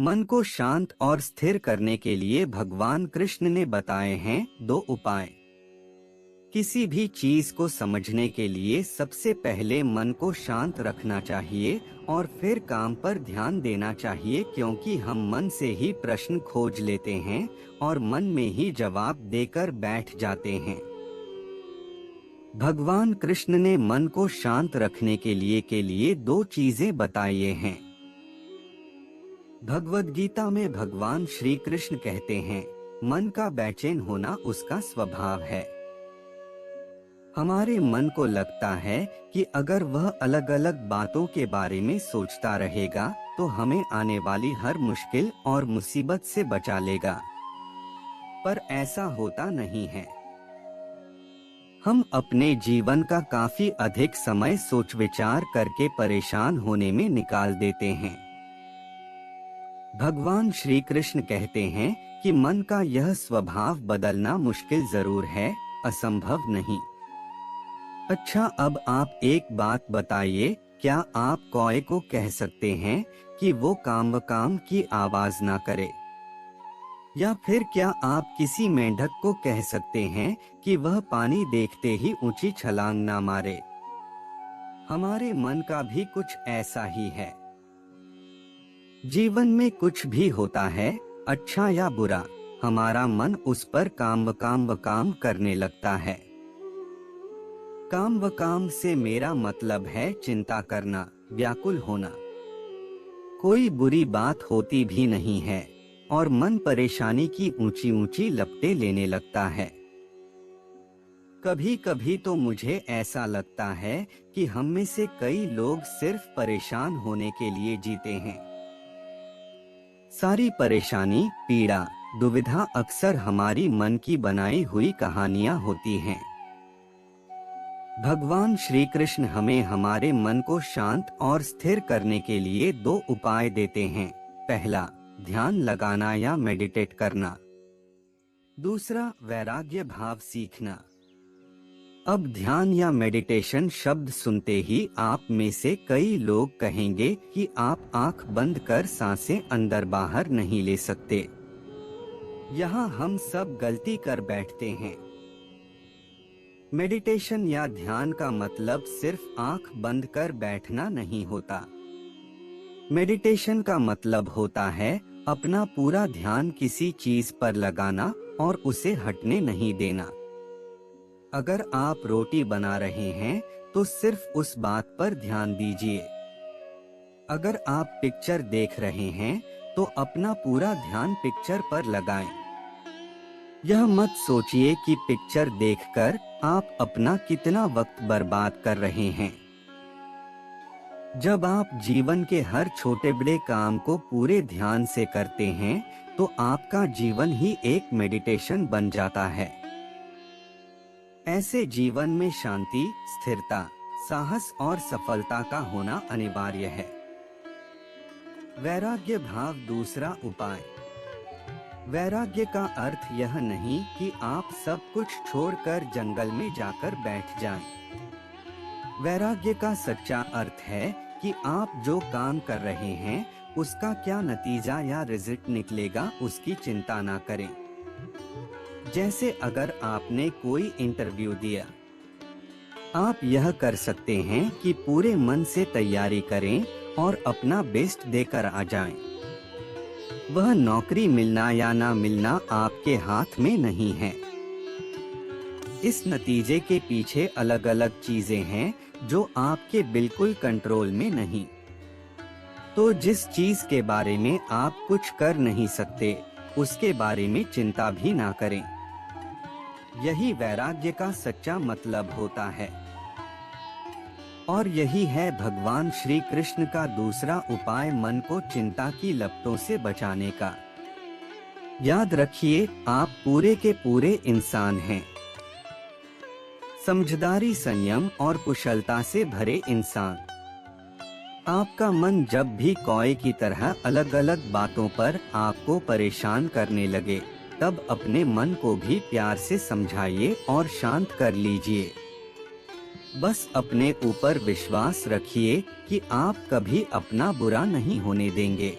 मन को शांत और स्थिर करने के लिए भगवान कृष्ण ने बताए हैं 2 उपाय। किसी भी चीज को समझने के लिए सबसे पहले मन को शांत रखना चाहिए और फिर काम पर ध्यान देना चाहिए, क्योंकि हम मन से ही प्रश्न खोज लेते हैं और मन में ही जवाब देकर बैठ जाते हैं। भगवान कृष्ण ने मन को शांत रखने के लिए 2 चीजें बताई हैं। भगवद गीता में भगवान श्री कृष्ण कहते हैं, मन का बेचैन होना उसका स्वभाव है। हमारे मन को लगता है कि अगर वह अलग अलग बातों के बारे में सोचता रहेगा तो हमें आने वाली हर मुश्किल और मुसीबत से बचा लेगा, पर ऐसा होता नहीं है। हम अपने जीवन का काफी अधिक समय सोच विचार करके परेशान होने में निकाल देते हैं। भगवान श्री कृष्ण कहते हैं कि मन का यह स्वभाव बदलना मुश्किल जरूर है, असंभव नहीं। अच्छा, अब आप एक बात बताइए, क्या आप कौए को कह सकते हैं कि वो काम की आवाज ना करे? या फिर क्या आप किसी मेंढक को कह सकते हैं कि वह पानी देखते ही ऊंची छलांग ना मारे? हमारे मन का भी कुछ ऐसा ही है। जीवन में कुछ भी होता है, अच्छा या बुरा, हमारा मन उस पर काम करने लगता है। काम से मेरा मतलब है चिंता करना, व्याकुल होना। कोई बुरी बात होती भी नहीं है और मन परेशानी की ऊंची ऊंची लपटें लेने लगता है। कभी कभी तो मुझे ऐसा लगता है कि हम में से कई लोग सिर्फ परेशान होने के लिए जीते हैं। सारी परेशानी, पीड़ा, दुविधा अक्सर हमारी मन की बनाई हुई कहानियां होती हैं। भगवान श्री कृष्ण हमें हमारे मन को शांत और स्थिर करने के लिए 2 उपाय देते हैं। पहला, ध्यान लगाना या मेडिटेट करना। दूसरा, वैराग्य भाव सीखना। अब ध्यान या मेडिटेशन शब्द सुनते ही आप में से कई लोग कहेंगे कि आप आंख बंद कर सांसें अंदर बाहर नहीं ले सकते। यहाँ हम सब गलती कर बैठते हैं। मेडिटेशन या ध्यान का मतलब सिर्फ आंख बंद कर बैठना नहीं होता। मेडिटेशन का मतलब होता है अपना पूरा ध्यान किसी चीज पर लगाना और उसे हटने नहीं देना। अगर आप रोटी बना रहे हैं तो सिर्फ उस बात पर ध्यान दीजिए। अगर आप पिक्चर देख रहे हैं तो अपना पूरा ध्यान पिक्चर पर लगाएं। यह मत सोचिए कि पिक्चर देखकर आप अपना कितना वक्त बर्बाद कर रहे हैं। जब आप जीवन के हर छोटे बड़े काम को पूरे ध्यान से करते हैं तो आपका जीवन ही एक मेडिटेशन बन जाता है। ऐसे जीवन में शांति, स्थिरता, साहस और सफलता का होना अनिवार्य है। वैराग्य भाव दूसरा उपाय। वैराग्य का अर्थ यह नहीं कि आप सब कुछ छोड़कर जंगल में जाकर बैठ जाएं। वैराग्य का सच्चा अर्थ है कि आप जो काम कर रहे हैं उसका क्या नतीजा या रिजल्ट निकलेगा उसकी चिंता ना करें। जैसे अगर आपने कोई इंटरव्यू दिया, आप यह कर सकते हैं कि पूरे मन से तैयारी करें और अपना बेस्ट देकर आ जाएं। वह नौकरी मिलना या ना मिलना आपके हाथ में नहीं है। इस नतीजे के पीछे अलग अलग चीजें हैं जो आपके बिल्कुल कंट्रोल में नहीं। तो जिस चीज के बारे में आप कुछ कर नहीं सकते उसके बारे में चिंता भी ना करें। यही वैराग्य का सच्चा मतलब होता है। और यही है भगवान श्री कृष्ण का दूसरा उपाय मन को चिंता की लपटों से बचाने का। याद रखिए, आप पूरे के पूरे इंसान हैं। समझदारी, संयम और कुशलता से भरे इंसान। आपका मन जब भी कौए की तरह अलग अलग बातों पर आपको परेशान करने लगे, तब अपने मन को भी प्यार से समझाइए और शांत कर लीजिए। बस अपने ऊपर विश्वास रखिए कि आप कभी अपना बुरा नहीं होने देंगे।